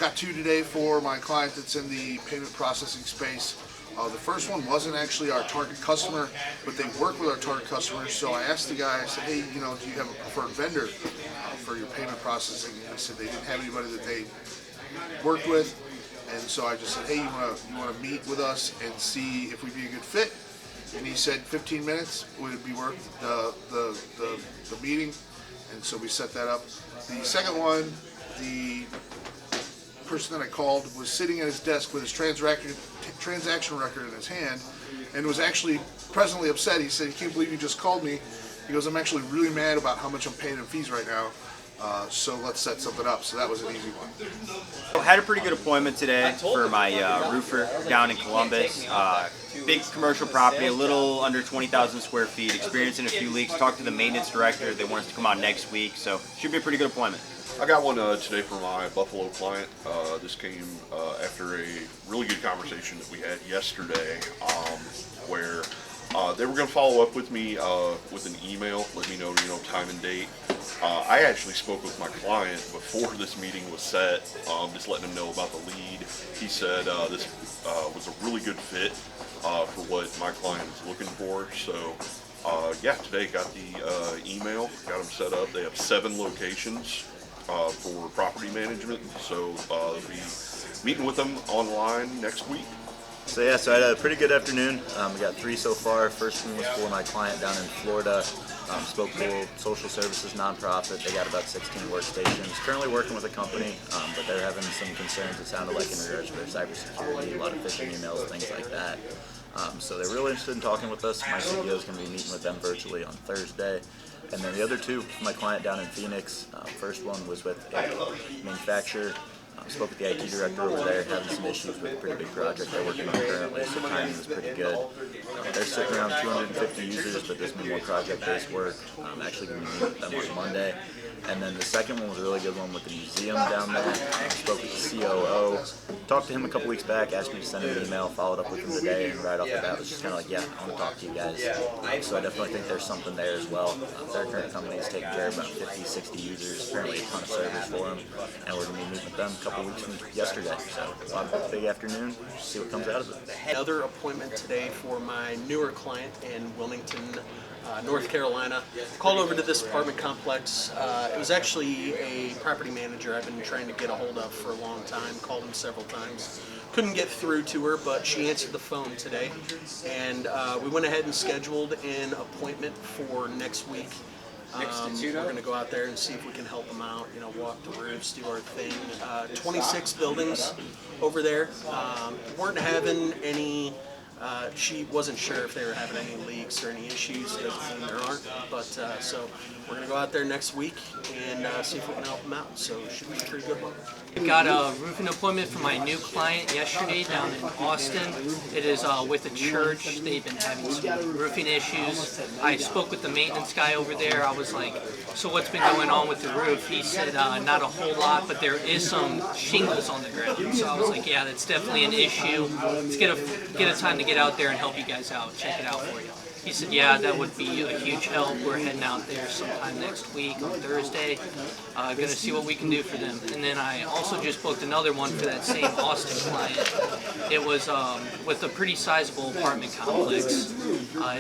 got two today for my client that's in the payment processing space. The first one wasn't actually our target customer, but they work with our target customers. So I asked the guy, I said, hey, do you have a preferred vendor for your payment processing? And he said they didn't have anybody that they worked with. And so I just said, hey, you want to meet with us and see if we'd be a good fit? And he said 15 minutes would be worth the meeting. And so we set that up. The second one, the person that I called was sitting at his desk with his transaction record in his hand and was actually presently upset. He said, I can't believe you just called me. He goes, I'm actually really mad about how much I'm paying in fees right now. So let's set something up. So that was an easy one. I had a pretty good appointment today for my roofer down in Columbus. Big commercial property, a little under 20,000 square feet, experiencing a few leaks. Talked to the maintenance director. They want us to come out next week, so should be a pretty good appointment. I got one today for my Buffalo client. This came after a really good conversation that we had yesterday, where they were going to follow up with me with an email, let me know, time and date. I actually spoke with my client before this meeting was set, just letting him know about the lead. He said this was a really good fit for what my client is looking for. So yeah, today got the email, got them set up. They have 7 locations for property management, so they'll be meeting with them online next week. So I had a pretty good afternoon. We got 3 so far. First one was for my client down in Florida. Spoke to a social services nonprofit. They got about 16 workstations. Currently working with a company, but they're having some concerns, it sounded like, in regards to their cybersecurity, a lot of phishing emails, things like that. So they're really interested in talking with us. My CEO is going to be meeting with them virtually on Thursday. And then the other 2, my client down in Phoenix. First one was with a manufacturer. Spoke with the IT director over there, having some issues with a pretty big project they're working on currently, so timing was pretty good. They're sitting around 250 users, but this is more project-based work. I'm actually going to meet with them on Monday. And then the second one was a really good one with the museum down there. Spoke with the COO. Talked to him a couple weeks back, asked me to send him an email, followed up with him today, and right off the bat was just kind of like, yeah, I want to talk to you guys. So I definitely think there's something there as well. Their current company is taking care of about 50, 60 users, apparently a ton of service for them, and we're going to be meeting with them a couple weeks from yesterday. So a big afternoon, see what comes out of it. Another appointment today for my newer client in Wilmington, North Carolina. Called over to this apartment complex. It was actually a property manager I've been trying to get a hold of for a long time. Called him several times. Couldn't get through to her, but she answered the phone today. And we went ahead and scheduled an appointment for next week. We're going to go out there and see if we can help them out, walk the roofs, do our thing. 26 buildings over there. Weren't having any, she wasn't sure if they were having any leaks or any issues. Doesn't mean there aren't. But so we're going to go out there next week and see if we can help them out. So it should be a pretty good one. I got a roofing appointment for my new client yesterday down in Austin. It is with a church. They've been having some roofing issues. I spoke with the maintenance guy over there. I was like, so what's been going on with the roof? He said not a whole lot, but there is some shingles on the ground. So I was like, yeah, that's definitely an issue. Let's get a time to get out there and help you guys out, check it out for you. He said, yeah, that would be a huge help. We're heading out there sometime next week on Thursday. Going to see what we can do for them. And then I also just booked another one for that same Austin client. It was with a pretty sizable apartment complex.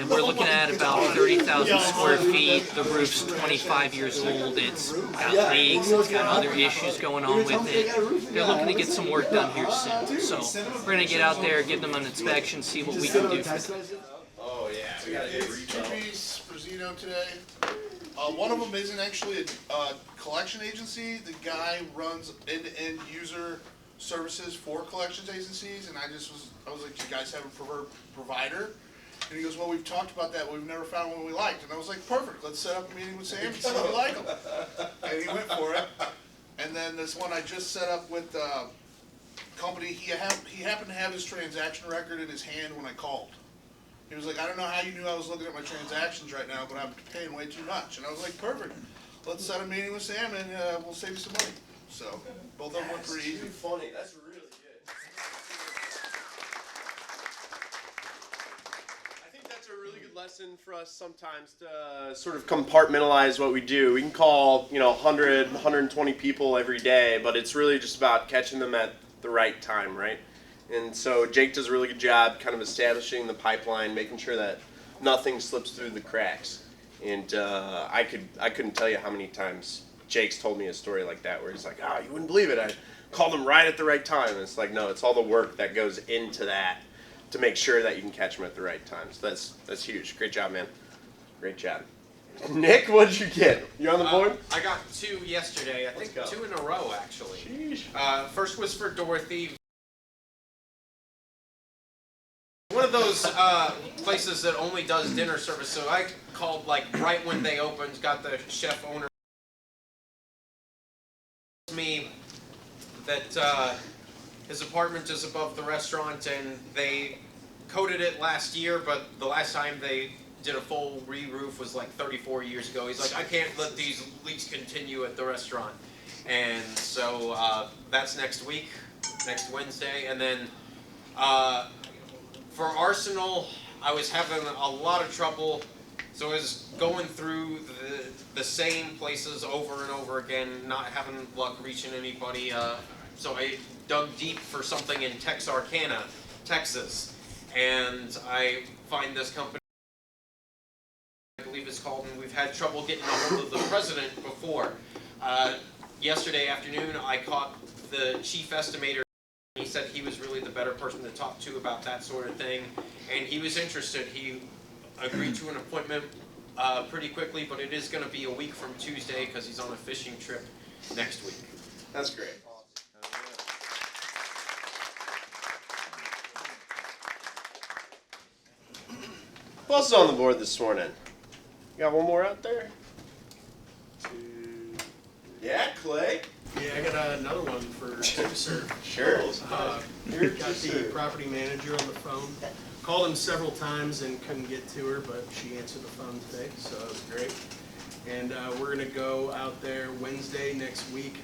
We're looking at about 30,000 square feet. The roof's 25 years old. It's got leaks. It's got other issues going on with it. They're looking to get some work done here soon. So we're going to get out there, give them an inspection, see what we can do for them. Oh yeah, we got a two-piece Brazino today. One of them isn't actually a collection agency. The guy runs end-to-end user services for collections agencies, and I was like, do you guys have a preferred provider? And he goes, well, we've talked about that, but we've never found one we liked. And I was like, perfect, let's set up a meeting with Sam and see if we like them. And he went for it. And then this one I just set up with the company, he happened to have his transaction record in his hand when I called. He was like, I don't know how you knew I was looking at my transactions right now, but I'm paying way too much. And I was like, perfect. Let's set a meeting with Sam and we'll save you some money. So both of them went pretty easy. Funny. That's really good. I think that's a really good lesson for us sometimes to sort of compartmentalize what we do. We can call, 100, 120 people every day, but it's really just about catching them at the right time, right? And so Jake does a really good job kind of establishing the pipeline, making sure that nothing slips through the cracks. And I couldn't tell you how many times Jake's told me a story like that where he's like, "Oh, you wouldn't believe it. I called them right at the right time." And it's like, no, it's all the work that goes into that to make sure that you can catch them at the right time. So that's huge. Great job, man. Great job. Nick, what did you get? You on the board? I got 2 yesterday. I think 2 in a row, actually. Sheesh. First was for Dorothy. One of those places that only does dinner service, so I called like right when they opened, got the chef owner me that his apartment is above the restaurant and they coated it last year, but the last time they did a full re-roof was like 34 years ago. He's like, "I can't let these leaks continue at the restaurant." And so that's next week, next Wednesday. And then for Arsenal, I was having a lot of trouble. So I was going through the same places over and over again, not having luck reaching anybody. So I dug deep for something in Texarkana, Texas. And I find this company, I believe it's called, and we've had trouble getting a hold of the president before. Yesterday afternoon, I caught the chief estimator. He said he was really the better person to talk to about that sort of thing, and he was interested. He agreed to an appointment pretty quickly, but it is going to be a week from Tuesday because he's on a fishing trip next week. That's great. Who else is on the board this morning? You got one more out there? 2. Yeah, Clay. Yeah, I got another one for you, sir. Sure. Got the property manager on the phone. Called him several times and couldn't get to her, but she answered the phone today, so it was great. And we're going to go out there Wednesday next week.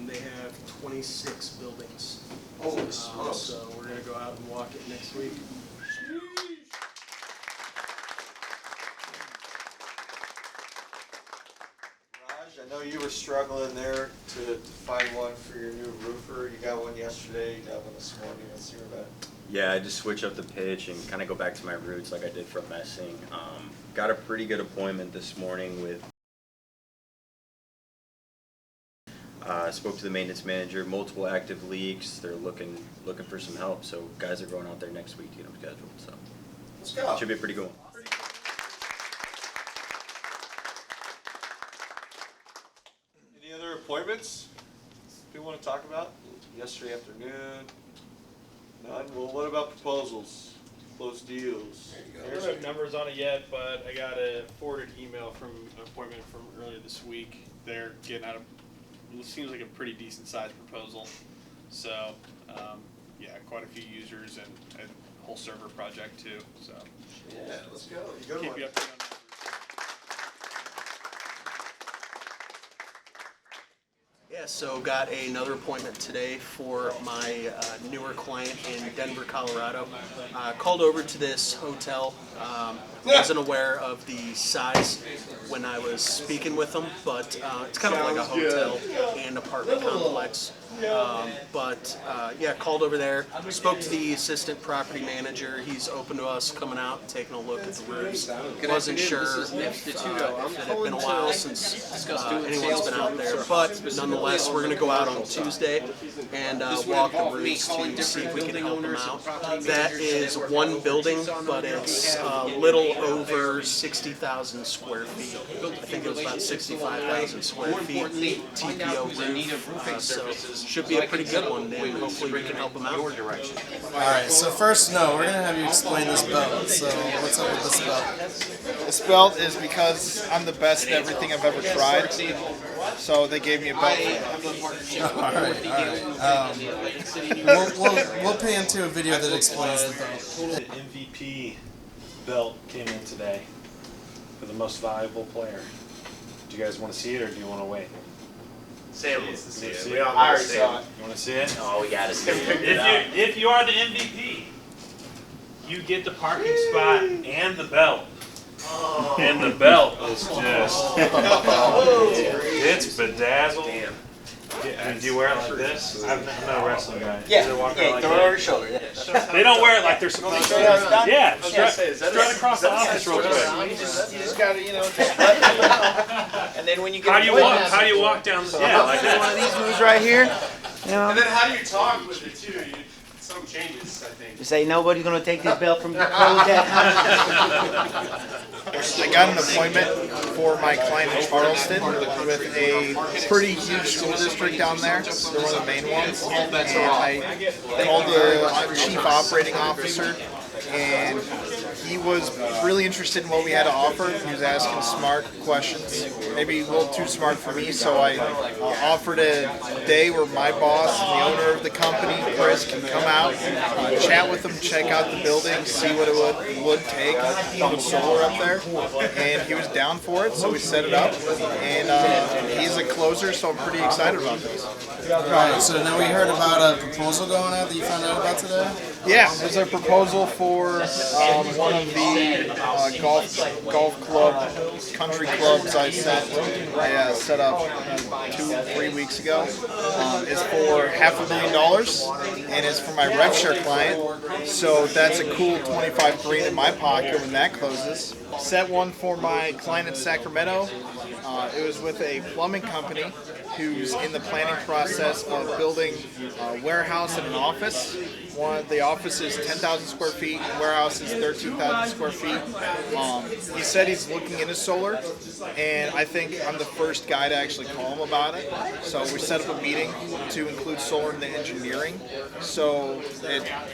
They have 26 buildings. Holy smokes. So we're going to go out and walk it next week. I know you were struggling there to find one for your new roofer. You got one yesterday, you got one this morning. Let's hear about it. Yeah, I just switch up the pitch and kind of go back to my roots like I did for messing. Got a pretty good appointment this morning with, spoke to the maintenance manager, multiple active leaks. They're looking for some help, so guys are going out there next week to get them scheduled. So Let's go. should be a pretty good one. Any other appointments you want to talk about? Yesterday afternoon? None? Well, what about proposals? Closed deals? I don't have numbers on it yet, but I got a forwarded email from an appointment from earlier this week. They're getting out of, it seems like a pretty decent sized proposal. So, yeah, quite a few users and a whole server project too. So, Yeah, let's go. You go keep you updated on numbers. Yeah, so got another appointment today for my newer client in Denver, Colorado. Called over to this hotel. Wasn't aware of the size when I was speaking with them, but it's kind of like a hotel and apartment complex. Yeah, called over there, spoke to the assistant property manager. He's open to us coming out and taking a look at the roofs. Wasn't sure if it had been a while since anyone's been out there, but nonetheless, we're going to go out on Tuesday and walk the roofs to see if we can help them out. That is one building, but it's a little over 60,000 square feet. I think it was about 65,000 square feet. TPO roof, so should be a pretty good one, and hopefully we can help them out. Alright, so first, no, we're going to have you explain this belt. So, what's up with this belt? This belt is because I'm the best at everything I've ever tried. So, they gave me a belt. Alright. We'll pay into a video that explains the belt. The MVP belt came in today for the most valuable player. Do you guys want to see it or do you want to wait? Sam wants to see it. See We it? all already saw it. You want to see it? Oh, we gotta see it. If you are the MVP, you get the parking spot and the belt. And the belt is just, it's bedazzled. Yeah, and do you wear it like this? I'm not a wrestling guy. Yeah, Do they walk yeah, around like throw it that? over your shoulder. Yeah. They don't wear it like they're supposed to. Yeah, strut across the office real quick. You just gotta, just let them know. And then when you get How do you walk? How do you walk down the? Yeah, like One of that. these moves right here. And then how do you talk with it too? Some changes, I think. You say nobody's gonna take this belt from you. I got an appointment for my client in Charleston with a pretty huge school district down there. They're one of the main ones. And I called the chief operating officer, and he was really interested in what we had to offer. He was asking smart questions, maybe a little too smart for me, so I offered a day where my boss and the owner of the company, Chris, can come out, chat with them, check out the building, see what it would take to put solar up there. And he was down for it, so we set it up. And he's a closer, so I'm pretty excited about this. Alright, so now we heard about a proposal going out that you found out about today? Yeah, there's a proposal for one of the golf club, country clubs I set up 2-3 weeks ago. It's for $500,000, and it's for my rev share client. So that's a cool 25 grand in my pocket when that closes. Set one for my client in Sacramento. It was with a plumbing company who's in the planning process of building a warehouse and an office. The office is 10,000 square feet, the warehouse is 13,000 square feet. He said he's looking into solar, and I think I'm the first guy to actually call him about it. So we set up a meeting to include solar in the engineering, so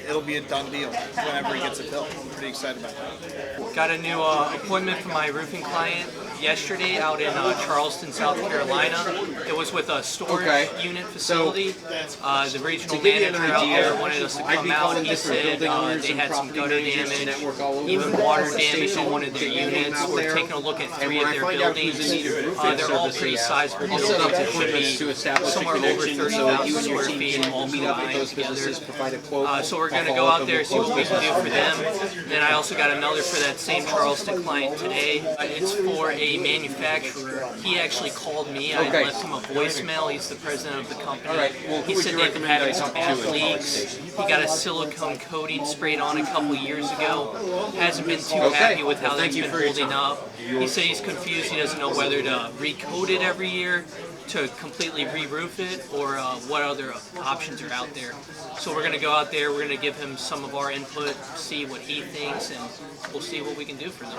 it'll be a done deal whenever he gets it built. I'm pretty excited about that. Got a new appointment for my roofing client yesterday out in Charleston, South Carolina. It was with a storage unit facility. The regional manager out there wanted us to come out. He said they had some gutter damage, even water damage in one of their units. We're taking a look at 3 of their buildings. They're all pretty sizable buildings. It should be somewhere over 30,000 square feet, all combined together. So we're going to go out there and see what we can do for them. And then I also got another for that same Charleston client today. It's for a manufacturer. He actually called me. I left him a voicemail. He's the president of the company. He said they've been having some bad leaks. He got a silicone coating sprayed on a couple years ago. Hasn't been too happy with how that's been holding up. He said he's confused. He doesn't know whether to recoat it every year, to completely re-roof it, or what other options are out there. So we're going to go out there, we're going to give him some of our input, see what he thinks, and we'll see what we can do for them.